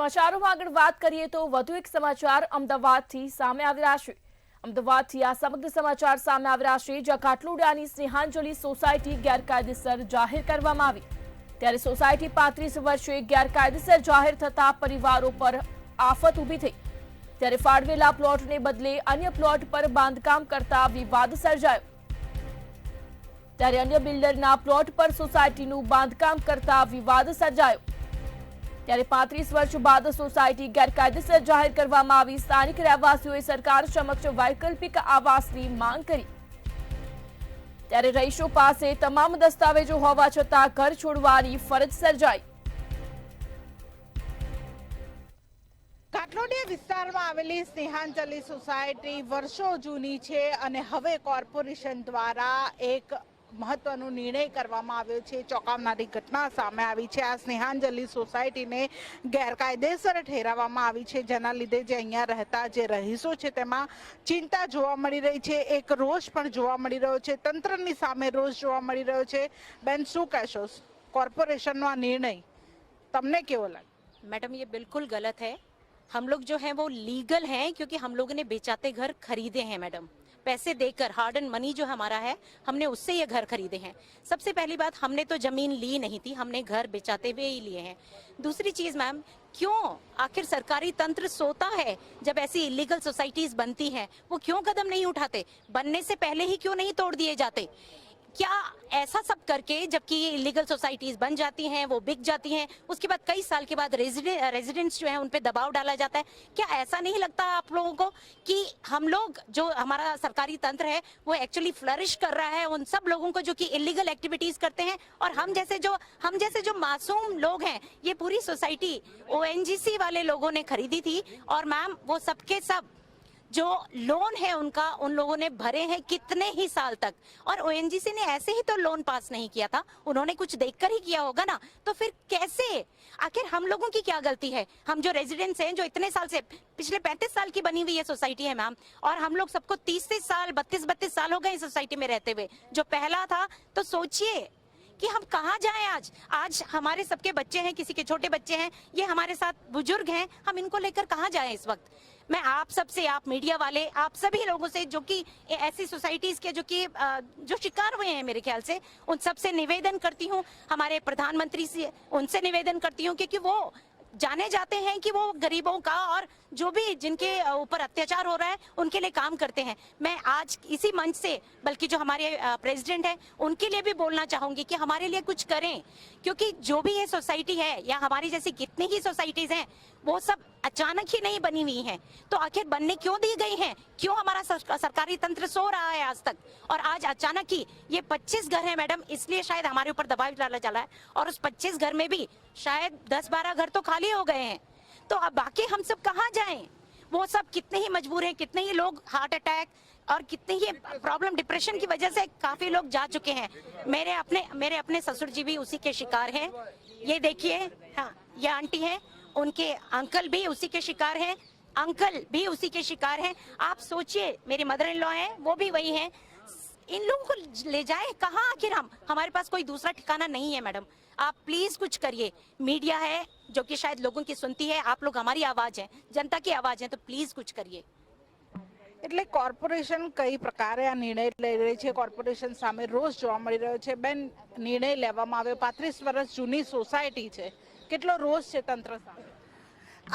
સમાચારોમાં આગળ વાત કરીએ તો વધુ એક સમાચાર અમદાવાદથી સામે આવી રહ્યા છે। અમદાવાદથી આ સમગ્ર સમાચાર સામે આવી રહ્યા છે, જ્યાં કાટલોડિયાની સ્નેહાંજલિ સોસાયટી ગેરકાયદેસર જાહેર કરવામાં આવી, ત્યારે સોસાયટી 35 વર્ષે ગેરકાયદેસર જાહેર થતા પરિવારો પર આફત ઊભી થઈ। ત્યારે ફાળવેલા પ્લોટને બદલે અન્ય પ્લોટ પર બાંધકામ કરતા વિવાદ સર્જાયો। ત્યારે અન્ય બિલ્ડરના પ્લોટ પર સોસાયટીનું બાંધકામ કરતા વિવાદ સર્જાયો। ત્યારે 35 વર્ષ બાદ સોસાયટી ગેરકાયદેસર જાહેર કરવામાં આવી। સ્થાનિક રહેવાસીઓએ સરકાર સમક્ષ વૈકલ્પિક આવાસની માંગ કરી, ત્યારે રહીશો પાસે તમામ દસ્તાવેજો હોવા છતાં ઘર છોડવાની ફરજ સર્જાઈ। કાટલોડિયા વિસ્તારમાં આવેલી સ્નેહાંજલિ સોસાયટી વર્ષો જૂની છે અને હવે કોર્પોરેશન દ્વારા એક મહત્વનો નિર્ણય કરવામાં આવ્યો છે। ચોંકાવનારી ઘટના સામે આવી છે। આ સ્નેહાંજલિ સોસાયટીને ગેરકાયદેસર ઠેરવવામાં આવી છે, જેના લીધે જે અહીંયા રહેતા જે રહીશો છે તેમાં ચિંતા જોવા મળી રહી છે, એક રોષ પણ જોવા મળી રહ્યો છે, તંત્રની સામે રોષ જોવા મળી રહ્યો છે। બેન, શું કહેશો કોર્પોરેશનનો આ નિર્ણય તમને કેવો લાગે? मैडम, ये बिल्कुल गलत है। हम लोग जो है वो लीगल हैं, क्योंकि हम लोगों ने बेचाते घर खरीदे हैं मैडम, पैसे देकर, हार्ड एंड मनी जो हमारा है, हमने उससे ये घर खरीदे हैं। सबसे पहली बात, हमने तो जमीन ली नहीं थी, हमने घर बेचाते हुए ही लिए हैं। दूसरी चीज मैम, क्यों आखिर सरकारी तंत्र सोता है जब ऐसी इलीगल सोसाइटीज बनती हैं? वो क्यों कदम नहीं उठाते? बनने से पहले ही क्यों नहीं तोड़ दिए जाते? क्या ऐसा सब करके, जबकि ये इलीगल सोसाइटीज बन जाती हैं, वो बिक जाती हैं, उसके बाद कई साल के बाद रेजिडेंट्स जो हैं उन पे दबाव डाला जाता है, क्या ऐसा नहीं लगता आप लोगों को कि हम लोग, जो हमारा सरकारी तंत्र है, वो एक्चुअली फ्लरिश कर रहा है उन सब लोगों को जो कि इलीगल एक्टिविटीज करते हैं? और हम जैसे जो मासूम लोग हैं, ये पूरी सोसाइटी ONGC वाले लोगों ने खरीदी थी, और मैम वो सबके सब जो लोन है उनका, उन लोगों ने भरे हैं कितने ही साल तक, और ONGC ने ऐसे ही तो लोन पास नहीं किया था, उन्होंने कुछ देखकर ही किया होगा ना। तो फिर कैसे, आखिर हम लोगों की क्या गलती है? हम जो रेजिडेंट्स हैं, जो इतने साल से, पिछले 35 साल की बनी हुई ये सोसाइटी है मैम, और हम लोग सबको 30 साल 32 साल हो गए इस सोसाइटी में रहते हुए। जो पहला था, तो सोचिए कि हम कहाँ जाएं आज हमारे सबके बच्चे हैं, किसी के छोटे बच्चे हैं, ये हमारे साथ बुजुर्ग हैं, हम इनको लेकर कहाँ जाएं इस वक्त? मैं आप सबसे, आप मीडिया वाले, आप सभी लोगों से जो कि ऐसी सोसाइटीज के जो शिकार हुए हैं मेरे ख्याल से, उन सबसे निवेदन करती हूँ, हमारे प्रधानमंत्री से उनसे निवेदन करती हूँ, क्योंकि वो जाने जाते हैं कि वो गरीबों का और जो भी जिनके ऊपर अत्याचार हो रहा है उनके लिए काम करते हैं। मैं आज इसी मंच से, बल्कि जो हमारे प्रेसिडेंट हैं उनके लिए भी बोलना चाहूंगी कि हमारे लिए कुछ करें, क्योंकि जो भी ये सोसाइटी है या हमारी जैसी कितनी ही सोसाइटीज हैं, वो सब अचानक ही नहीं बनी हुई हैं। तो आखिर बनने क्यों दी गई हैं? क्यों हमारा सरकारी तंत्र सो रहा है आज तक? और आज अचानक ही ये 25 घर है मैडम, इसलिए शायद हमारे ऊपर दबाव डाला चला है, और उस 25 घर में भी शायद 10-12 घर तो खाली हो गए हैं। तो अब बाकी हम सब कहाँ जाएं? वो सब कितने ही मजबूर हैं, कितने ही लोग हार्ट अटैक और कितने ही प्रॉब्लम, डिप्रेशन की वजह से काफी लोग जा चुके हैं। मेरे अपने ससुर जी भी उसी के शिकार हैं। ये देखिए, हाँ, ये आंटी हैं, उनके अंकल भी उसी के शिकार हैं, अंकल भी उसी के शिकार हैं। आप सोचिए, मेरी मदर इन लॉ हैं, वो भी वही हैं। इन लोगों को ले जाए कहाँ आखिर? हमारे पास कोई दूसरा ठिकाना नहीं है मैडम। आप प्लीज कुछ करिए। मीडिया है जो कि शायद लोगों की सुनती है, आप लोग हमारी आवाज है, जनता की आवाज है, तो प्लीज कुछ करिए। એટલે કોર્પોરેશન કઈ પ્રકારે આ નિર્ણય લઈ રહી છે, કોર્પોરેશન સામે રોષ જોવા મળી રહ્યો છે। બેન, નિર્ણય લેવામાં આવ્યો, 35 વર્ષ જૂની સોસાયટી છે, કેટલો રોષ છે તંત્ર સામે?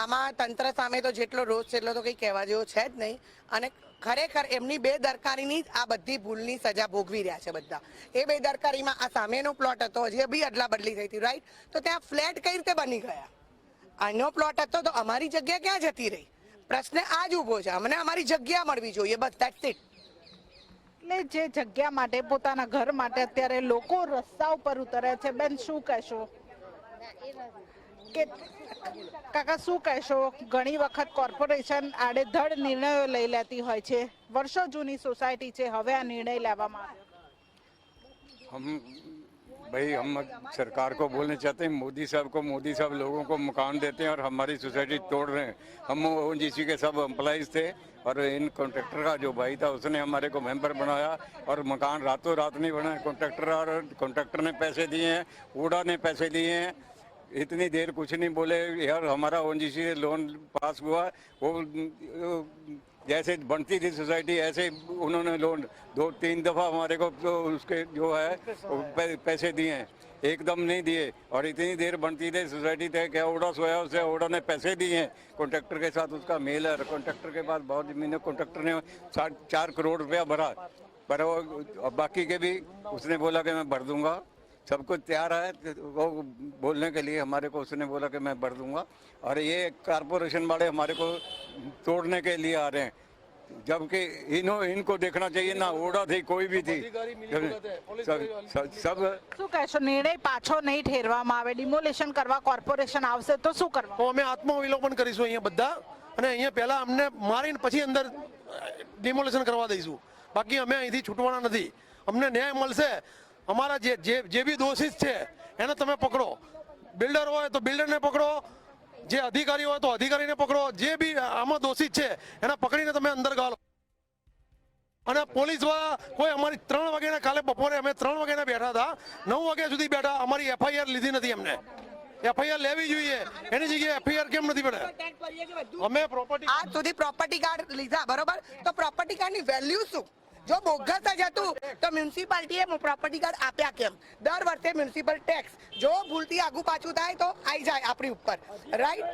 આમાં તંત્ર સામે તો જેટલો રોષ છે એટલો તો કંઈ કહેવા જેવો છે જ નહીં, અને ખરેખર એમની બેદરકારીની જ આ બધી ભૂલની સજા ભોગવી રહ્યા છે બધા। એ બેદરકારીમાં આ સામેનો પ્લોટ હતો, જે બી અદલા બદલી થઈ હતી, રાઈટ? તો ત્યાં ફ્લેટ કઈ રીતે બની ગયા? આનો પ્લોટ હતો તો અમારી જગ્યા ક્યાં જતી રહી? પ્રશ્ન આ જ ઊભો છે, અમને અમારી જગ્યા મળવી જોઈએ, બસ, ધેટ્સ ઇટ। એટલે જે જગ્યા માટે, પોતાના ઘર માટે અત્યારે લોકો રસ્તા ઉપર ઉતર્યા છે। બેન, શું કહેશો? કે કાકા, શું કહેશો? ઘણી વખત કોર્પોરેશન આડેધડ નિર્ણયો લઈ લેતી હોય છે, વર્ષો જૂની સોસાયટી છે, હવે આ નિર્ણય લેવામાં આવ્યો। हम सरकार को बोलना चाहते हैं, मोदी साहब लोगों को मकान देते हैं और हमारी सोसाइटी तोड़ रहे हैं। हम ONGC के सब एम्प्लॉइज थे, और इन कॉन्ट्रैक्टर का जो भाई था उसने हमारे को मेंबर बनाया, और मकान रातों रात नहीं बना। कॉन्ट्रैक्टर ने पैसे दिए हैं, ऊडा ने पैसे दिए हैं, इतनी देर कुछ नहीं बोले यार। हमारा ओएनजीसी से लोन पास हुआ, वो जैसे बनती थी सोसाइटी ऐसे उन्होंने लोन 2-3 दफ़ा हमारे को तो उसके जो है पैसे दिए हैं, एकदम नहीं दिए। और इतनी देर बनती थी सोसाइटी थे क्या ओडा सोया, उसे ओडा ने पैसे दिए हैं कॉन्ट्रैक्टर के साथ, उसका मेल है। कॉन्ट्रैक्टर के पास बहुत ज़मीन है, कॉन्ट्रैक्टर ने 4 करोड़ रुपया भरा, पर वो बाकी के भी उसने बोला कि मैं भर दूंगा। सब कुछ तैयार है वो बोलने के लिए हमारे को, उसने बोला कि मैं भर दूंगा। और ये कारपोरेशन वाले हमारे को तोड़ने के लिए आ रहे हैं, जबकि इनको देखना चाहिए ना ओडा थी कोई भी थी सब શું કહેશો, નિર્ણય પાછો નહીં ઠેરવામાં આવે, ડિમોલેશન કરવા કોર્પોરેશન આવશે તો શું કરવા? તો અમે આત્મવિલોપન કરીશું અહીંયા બધા, અને અહીંયા પહેલા અમને મારીને પછી અંદર ડિમોલેશન કરવા દઈશું, બાકી અમે અહીંથી છૂટવાના નથી। અમને ન્યાય મળશે। અમારા જે બી દોષિત છે એને તમે પકડો, બિલ્ડર હોય તો બિલ્ડરને પકડો, જે અધિકારી હોય તો અધિકારીને પકડો, જે બી આમાં દોષિત છે એને પકડીને તમે અંદર ગાલો। અને પોલીસ વાળા કોઈ અમારી 3 વાગ્યાના કાલે બપોરે અમે 3 વાગ્યાના બેઠા હતા, 9 વાગ્યા સુધી બેઠા, અમારી એફઆઈઆર લીધી નથી। અમને એફઆઈઆર લેવી જોઈએ, એની જગ્યાએ એફઆઈઆર કેમ નથી પડે? અમે પ્રોપર્ટી આજ સુધી પ્રોપર્ટી કાર્ડ લીધા બરોબર, તો પ્રોપર્ટી કાર્ડની વેલ્યુ શું? જો બોગસ જ હતું તો મ્યુનિસિપાલિટીએ પ્રોપર્ટી કાર્ડ આપ્યા કેમ? દર વર્ષે મ્યુનિસિપલ ટેક્સ જો ભૂલથી આગુ પાછું થાય તો આવી જાય આપણી ઉપર, રાઈટ?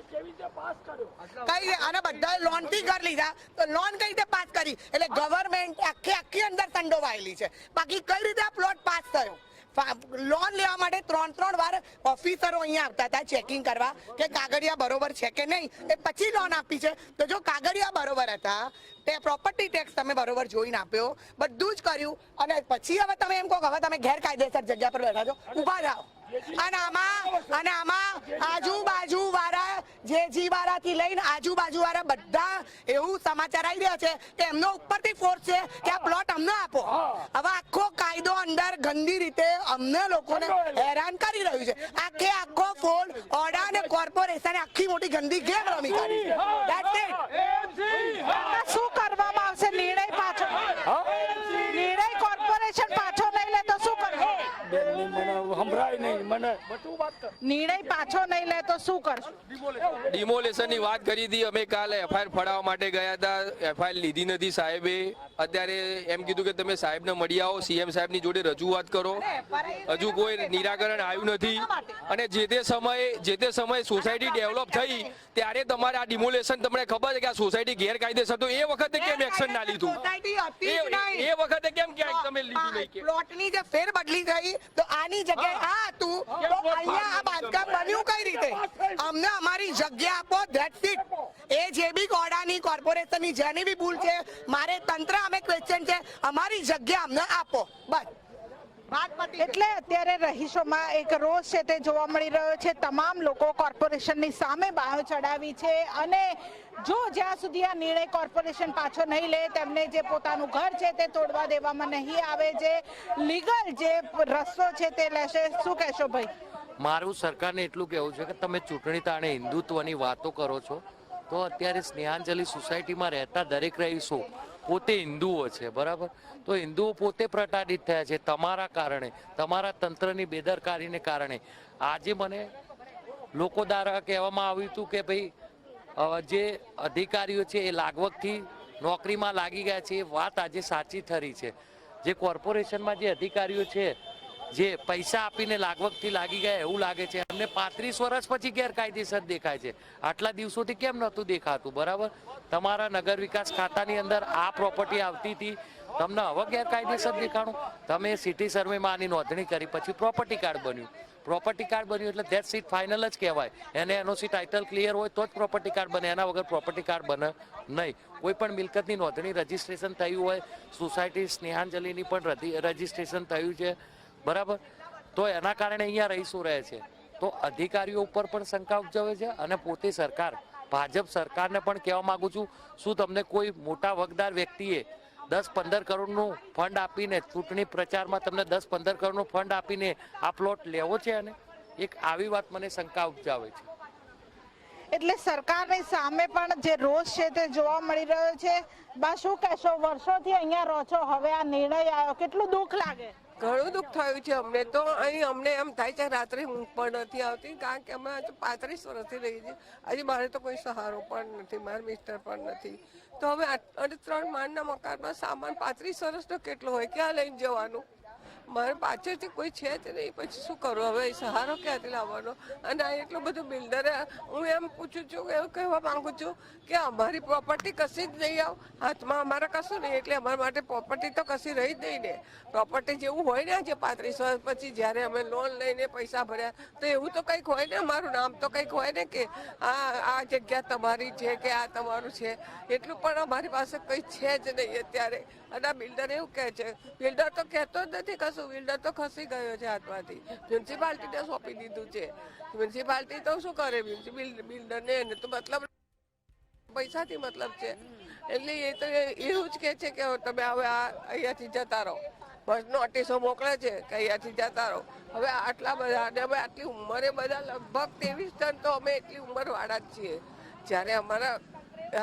કઈ અને બધા લોન થી ઘર લીધા તો લોન કઈ રીતે પાસ કરી? એટલે ગવર્મેન્ટ આખી અંદર સંડોવાયેલી છે, બાકી કઈ રીતે આ પ્લોટ પાસ થયો? લોન લેવા માટે 3 વાર ઓફિસરો અહીંયા આવતા હતા ચેકિંગ કરવા કે કાગળિયા બરોબર છે કે નહીં, એ પછી લોન આપી છે। તો જો કાગળિયા બરોબર હતા, તે પ્રોપર્ટી ટેક્સ તમે બરોબર જોઈને આપ્યો, બધું જ કર્યું, અને પછી હવે તમે એમ કહો કે હવે તમે ગેરકાયદેસર જગ્યા પર બેઠા છો, ઊભા થાઓ। અને આમાં આજુબાજુ વાળા જે વાળાથી લઈને આજુબાજુ વાળા બધા એવું સમાચાર આવી રહ્યા છે કે એમનો ઉપરથી ફોર્સ છે કે આ પ્લોટ અમને આપો। હવે આખો કાયદો અંદર ગંદી રીતે અમને લોકોને હેરાન કરી રહ્યું છે। આખો ફોન ઓડા અને કોર્પોરેશને આખી મોટી ગંદી ગેમ રમી કાઢી છે। That's it. શું કરવામાં આવશે? નિર્ણય પાછો, નિર્ણય કોર્પોરેશન પાછો નહીં લે તો શું કરશો? નિર્ણય પાછો નહીં લે તો શું કરશો? ડિમોલેશનની વાત કરી હતી અમે, કાલે એફઆઈઆર ફડાવવા માટે ગયા હતા, એફઆઈઆર લીધી નથી સાહેબે। અત્યારે એમ કીધું કે તમે સાહેબને મળી આવો, સીએમ સાહેબની જોડે રજૂઆત કરો, હજુ કોઈ નિરાકરણ આવ્યું નથી। અને જે તે સમયે સોસાયટી ડેવલપ થઈ ત્યારે તમારે આ ડિમોલેશન, તમને ખબર છે કે આ સોસાયટી ગેરકાયદેસર, તો એ વખતે કેમ એક્શન ના લીધું? એ વખતે કેમ ક્યાંક તમે લીધું નહીં? પ્લોટની જે ફેરબદલી થઈ તો આની જગ્યાએ આ હતું, તો અહીંયા આ બાંધકામ બન્યું કઈ રીતે? અમને અમારી જગ્યા આપો, ધેટ્સ ઇટ। એ જે બી ગોડાની કોર્પોરેશનની જેની બી ભૂલ છે, મારે તંત્ર અમે ક્વેશ્ચન છે, અમારી જગ્યા અમને આપો, બસ। એટલે અત્યારે રહીશોમાં એક રોષ છે તે જોવા મળી રહ્યો છે। તમામ લોકો કોર્પોરેશનની સામે બાયો ચડાવી છે, અને જો જ્યાં સુધી આ નિર્ણય કોર્પોરેશન પાછો નહીં લે, તેમને જે પોતાનું ઘર છે તે તોડવા દેવામાં નહીં આવે, જે લીગલ જે રસ્તો છે તે લેશે। શું કહેશો ભાઈ? મારું સરકારને એટલું કહેવું છે કે તમે ચૂંટણી તાણે હિન્દુત્વની વાતો કરો છો, તો અત્યારે સ્નેહાંજલિ સોસાયટીમાં રહેતા દરેક રહીશો પોતે હિન્દુઓ છે, બરાબર? તો હિન્દુઓ પોતે પ્રતાડિત થયા છે તમારા કારણે, તમારા તંત્રની બેદરકારીને કારણે। આજે મને લોકો દ્વારા કહેવામાં આવ્યું હતું કે ભાઈ જે અધિકારીઓ છે એ લાગવગથી નોકરીમાં લાગી ગયા છે, એ વાત આજે સાચી ઠરી છે। જે કોર્પોરેશનમાં જે અધિકારીઓ છે જે પૈસા આપીને લાગવગથી લાગી ગયા એવું લાગે છે, એમને 35 વર્ષ પછી ગેરકાયદેસર દેખાય છે, આટલા દિવસોથી કેમ નહોતું દેખાતું? બરાબર, તમારા નગર વિકાસ ખાતાની અંદર આ પ્રોપર્ટી આવતી હતી, તમને હવે ગેરકાયદેસર દેખાણું? તમે સિટી સર્વેમાં આની નોંધણી કરી, પછી પ્રોપર્ટી કાર્ડ બન્યું, પ્રોપર્ટી કાર્ડ બન્યું એટલે ધેટ્સ ઇટ, ફાઇનલ જ કહેવાય। એને એનઓસી ટાઇટલ ક્લિયર હોય તો જ પ્રોપર્ટી કાર્ડ બને, એના વગર પ્રોપર્ટી કાર્ડ બને નહીં। કોઈ પણ મિલકતની નોંધણી રજીસ્ટ્રેશન થયું હોય, સોસાયટી સ્નેહાંજલિની પણ રજીસ્ટ્રેશન થયું છે, બરાબર, તો એના કારણે અહીંયા રહીશું રહે છે। તો અધિકારીઓ ઉપર પણ શંકા ઉપજાવે છે, અને પોતે સરકાર, ભાજપ સરકારને પણ કહેવા માંગુ છું, શું તમને કોઈ મોટા વગદાર વ્યક્તિએ 10-15 કરોડનું ફંડ આપીને, ચૂંટણી પ્રચારમાં તમને 10-15 કરોડનું ફંડ આપીને આ પ્લોટ લેવો છે? અને એક આવી વાત મને શંકા ઉપજાવે છે। એટલે સરકારની સામે પણ જે રોષ છે તે જોવા મળી રહ્યો છે। બા શું કહેશો? વર્ષોથી અહીંયા રહો છો, હવે આ નિર્ણય આવ્યો, કેટલું દુઃખ લાગે? ઘણું દુઃખ થયું છે અમને તો. અહીં અમને એમ થાય છે રાત્રે ઊંઘ પણ નથી આવતી, કારણ કે અમે હજુ 35 વર્ષથી રહી છીએ. હજી મારે તો કોઈ સહારો પણ નથી, મારા મિસ્ટર પણ નથી. તો હવે 3 માળના મકાનમાં સામાન 35 વર્ષનો કેટલો હોય, ક્યાં લઈને જવાનું? મારે પાછળથી કોઈ છે જ નહીં, પછી શું કરું હવે? સહારો ક્યાંથી લાવવાનો? અને આ એટલું બધું બિલ્ડરે, હું એમ પૂછું છું, એવું કહેવા માંગુ છું કે અમારી પ્રોપર્ટી કશી જ નહીં આવ હાથમાં, અમારે કશું નહીં, એટલે અમારા માટે પ્રોપર્ટી તો કશી રહી જ નહીં ને. પ્રોપર્ટી જેવું હોય ને, જે 35 વર્ષ પછી જ્યારે અમે લોન લઈને પૈસા ભર્યા, તો એવું તો કંઈક હોય ને, અમારું નામ તો કંઈક હોય ને કે આ જગ્યા તમારી છે કે આ તમારું છે. એટલું પણ અમારી પાસે કંઈ છે જ નહીં અત્યારે. અને આ બિલ્ડર એવું કહે છે, બિલ્ડર તો કહેતો જ નથી કશું. બિલ્ડર તો ખસી ગયો છે હાથમાંથી, મ્યુનિસિપાલિટીને સોંપી દીધું છે. મ્યુનિસિપાલિટી તો શું કરે? બિલ્ડરને એને તો મતલબ પૈસાથી મતલબ છે, એટલે એ તો એવું જ કહે છે કે તમે હવે અહીંયાથી જતા રહો. બસ નોટિસો મોકલે છે કે અહીંયાથી જતા રહો. હવે આટલા બધા, અને અમે આટલી ઉંમરે બધા લગભગ 23 ટન તો અમે એટલી ઉંમરવાળા જ છીએ. જ્યારે અમારા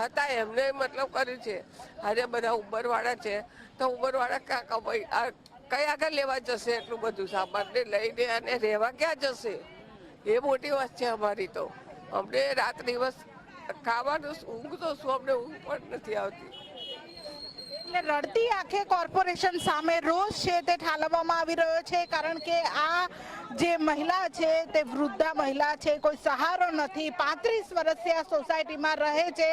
હતા એમને મતલબ કર્યું છે, આજે બધા ઉંમરવાળા છે, તો ઉંમરવાળા કઈ આગળ લેવા જશે એટલું બધું સામાનને લઈને, અને રહેવા ક્યાં જશે? એ મોટી વાત છે અમારી તો. અમને રાત દિવસ ખાવાનું ઊંઘ તો શું, અમને ઊંઘ પણ નથી આવતી. એટલે રડતી આંખે કોર્પોરેશન સામે રોષ છે તે ઠાલવવામાં આવી રહ્યો છે, કારણ કે આ જે મહિલા છે તે વૃદ્ધા મહિલા છે, કોઈ સહારો નથી, 35 વર્ષથી આ સોસાયટીમાં રહે છે,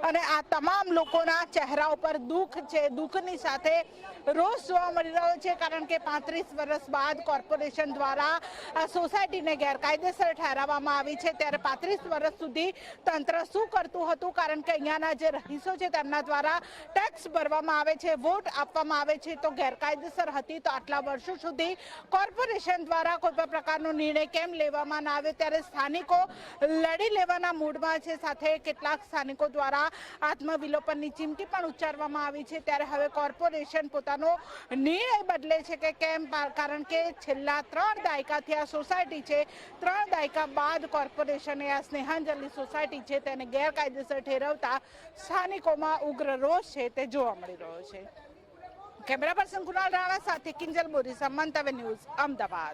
અને આ તમામ લોકોના ચહેરા ઉપર દુઃખ છે. દુઃખની સાથે રોષ જોવા મળી રહ્યો છે, કારણ કે 35 વર્ષ બાદ કોર્પોરેશન દ્વારા આ સોસાયટીને ગેરકાયદેસર ઠેરવવામાં આવી છે. ત્યારે 35 વર્ષ સુધી તંત્ર શું કરતું હતું? કારણ કે અહીંયાના જે રહીશો છે તેમના દ્વારા ટેક્સ ભરવામાં આવે છે, વોટ આપવામાં આવે છે, તો ગેરકાયદેસર હતી. તો આટલા વર્ષો સુધી કોર્પોરેશન દ્વારા કોઈ પણ પ્રકારનો નિર્ણય કેમ લેવામાં ના આવ્યો? ત્યારે સ્થાનિકો લડી લેવાના મૂડમાં છે. સાથે કેટલાક સ્થાનિકો દ્વારા આત્મવિલોપનની ચીમકી પણ ઉચ્ચારવામાં આવી છે. ત્યારે હવે કોર્પોરેશન પોતાનો નિર્ણય બદલે છે કે કેમ? કારણ કે છેલ્લા 3 દાયકાથી આ સોસાયટી છે, 3 દાયકા બાદ કોર્પોરેશને આ સ્નેહાંજલિ સોસાયટી છે તેને ગેરકાયદેસર ઠેરવતા સ્થાનિકોમાં ઉગ્ર રોષ છે તે જોવા મળી રહ્યો છે. કેમેરા પર્સન કુણાલ રાણા સાથે કિંજલ બોરી, મંતવ્ય ન્યૂઝ, અમદાવાદ.